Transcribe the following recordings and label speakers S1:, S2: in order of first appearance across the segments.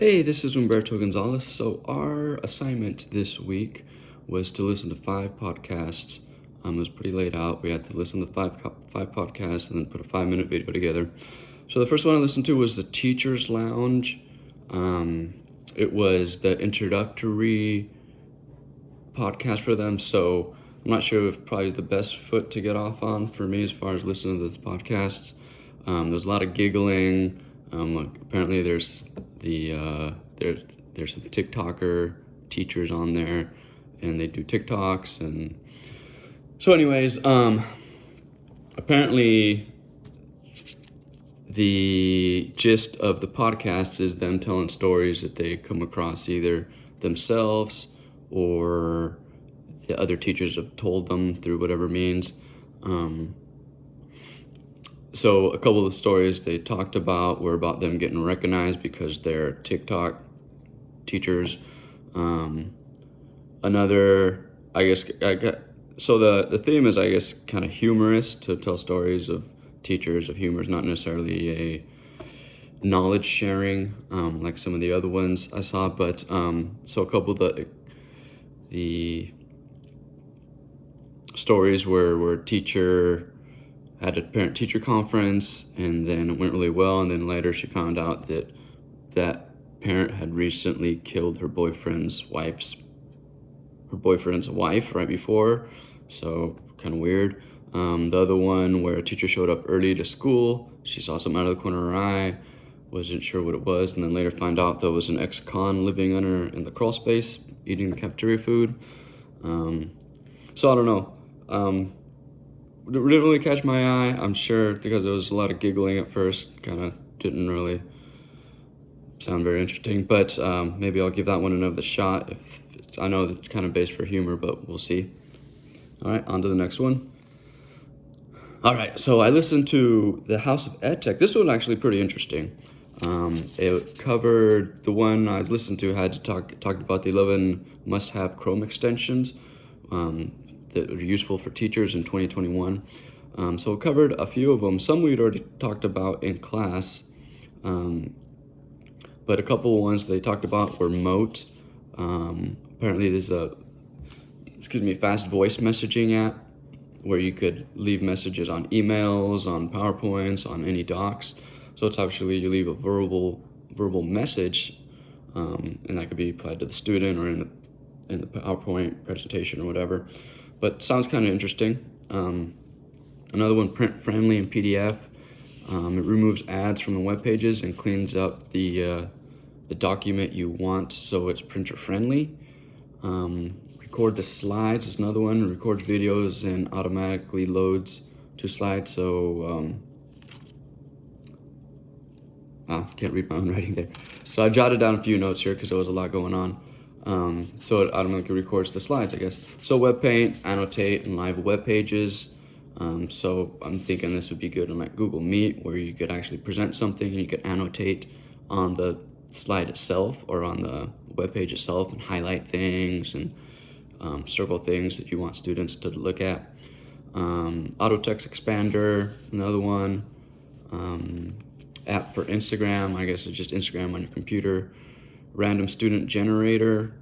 S1: Hey, this is Humberto Gonzalez. So our assignment this week was to listen to 5 podcasts. It was pretty laid out. We had to listen to five podcasts and then put a 5-minute video together. So the first one I listened to was the Teacher's Lounge. It was the introductory podcast for them. So I'm not sure if probably the best foot to get off on for me as far as listening to those podcasts. There's a lot of giggling. Apparently there's there's some TikToker teachers on there, and they do TikToks. And so anyways, apparently the gist of the podcast is them telling stories that they come across either themselves or the other teachers have told them through whatever means. So a couple of the stories they talked about were about them getting recognized because they're TikTok teachers. Another, so the theme is, I guess, kind of humorous, to tell stories of teachers of humor is not necessarily a knowledge sharing like some of the other ones I saw, but so a couple of the stories where teacher had a parent-teacher conference, and then it went really well, and then later she found out that parent had recently killed her boyfriend's wife right before, so kind of weird. The other one where a teacher showed up early to school, she saw something out of the corner of her eye, wasn't sure what it was, and then later found out there was an ex-con living in the crawl space, eating the cafeteria food. So I don't know. It didn't really catch my eye, I'm sure, because there was a lot of giggling at first. Kind of didn't really sound very interesting, but maybe I'll give that one another shot. I know it's kind of based for humor, but we'll see. All right, on to the next one. All right, so I listened to The House of EdTech. This one actually pretty interesting. It covered, the one I listened to had talked about the 11 must-have Chrome extensions that are useful for teachers in 2021. So it covered a few of them. Some we'd already talked about in class, but a couple of ones they talked about were Moat. Apparently there's a fast voice messaging app where you could leave messages on emails, on PowerPoints, on any docs. So it's actually, you leave a verbal message, and that could be applied to the student or in the PowerPoint presentation or whatever. But sounds kind of interesting. Another one, print friendly in PDF. It removes ads from the web pages and cleans up the document you want so it's printer friendly. Record the slides is another one. It records videos and automatically loads to slides. So can't read my own writing there. So I jotted down a few notes here because there was a lot going on. So it automatically records the slides, I guess. So WebPaint, Annotate, and live web pages. So I'm thinking this would be good on like Google Meet, where you could actually present something and you could annotate on the slide itself or on the web page itself and highlight things and circle things that you want students to look at. Auto Text Expander, another one. App for Instagram, I guess it's just Instagram on your computer. Random Student Generator.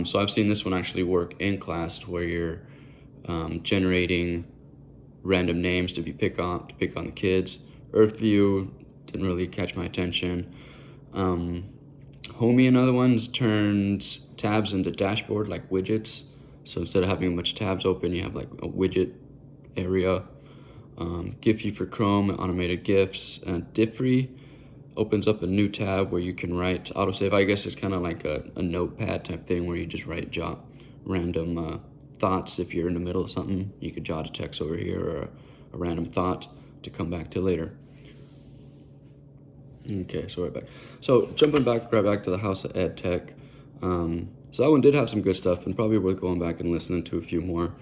S1: So I've seen this one actually work in class, where you're generating random names to pick on the kids. EarthView didn't really catch my attention. Homey, another one, turns tabs into dashboard like widgets. So instead of having a bunch of tabs open, you have like a widget area. Giphy for Chrome, automated GIFs. Diffree opens up a new tab where you can write autosave. I guess it's kind of like a notepad type thing where you just jot random thoughts. If you're in the middle of something, you could jot a text over here or a random thought to come back to later. Okay, so right back. So jumping right back to the House of EdTech. So that one did have some good stuff and probably worth going back and listening to a few more.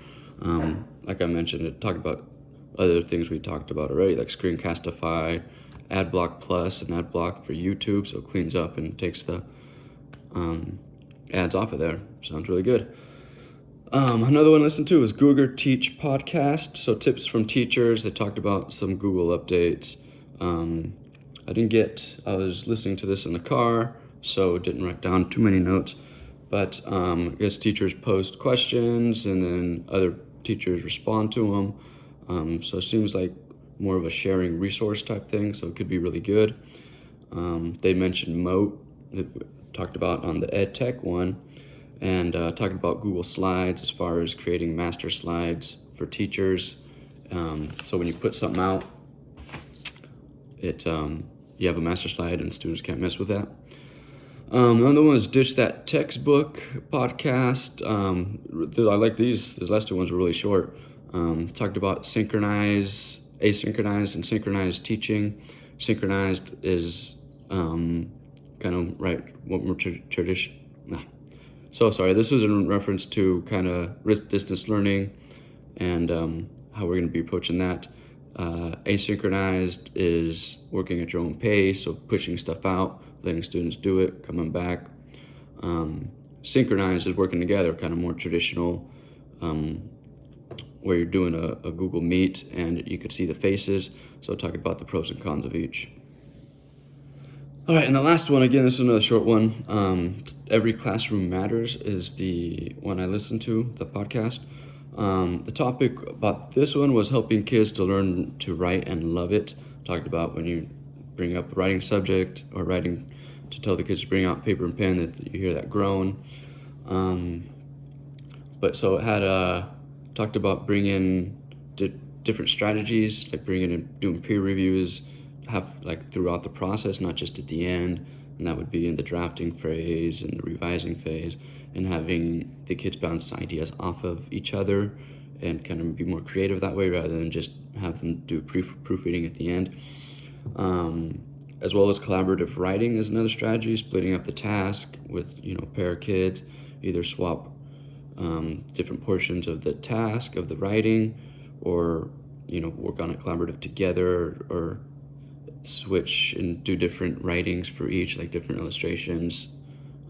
S1: Like I mentioned, it talked about other things we talked about already, like Screencastify, AdBlock Plus, and AdBlock for YouTube, so it cleans up and takes the ads off of there. Sounds really good. Another one I listened to was Google Teach Podcast, so tips from teachers. They talked about some Google updates. I was listening to this in the car, so didn't write down too many notes. But I guess teachers post questions and then other teachers respond to them. So it seems like more of a sharing resource type thing, so it could be really good. They mentioned Moat, that talked about on the Ed Tech one, and talked about Google Slides as far as creating master slides for teachers. So when you put something out, you have a master slide and students can't mess with that. Another one is Ditch That Textbook podcast. I like these. These last two ones were really short. Talked about asynchronized, and synchronized teaching. Synchronized is kind of right what more tradition. So sorry, this was in reference to kind of distance learning and how we're going to be approaching that. Asynchronized is working at your own pace, so pushing stuff out, letting students do it, coming back. Synchronized is working together, kind of more traditional, where you're doing a Google Meet and you could see the faces. So talking about the pros and cons of each. All right, and the last one, again, this is another short one. Every Classroom Matters is the one I listened to, the podcast. The topic about this one was helping kids to learn to write and love it. Talked about when you bring up a writing subject or writing to tell the kids to bring out paper and pen, that you hear that groan. But so it had talked about bringing different strategies, like bringing in doing peer reviews, have like throughout the process, not just at the end, and that would be in the drafting phase and the revising phase, and having the kids bounce ideas off of each other and kind of be more creative that way rather than just have them do proofreading at the end. As well as collaborative writing is another strategy, splitting up the task with, a pair of kids, either swap different portions of the task of the writing, or work on it collaborative together, or switch and do different writings for each, like different illustrations,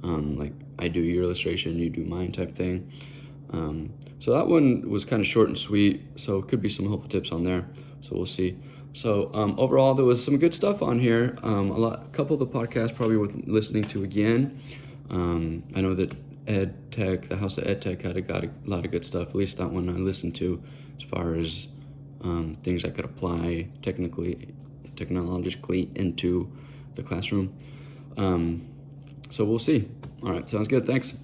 S1: like I do your illustration, you do mine type thing. So that one was kind of short and sweet, so it could be some helpful tips on there, so we'll see. So overall, there was some good stuff on here. A couple of the podcasts probably worth listening to again. I know that Ed Tech, the House of Ed Tech, got a lot of good stuff. At least that one I listened to, as far as things I could apply technologically into the classroom. So we'll see. All right, sounds good. Thanks.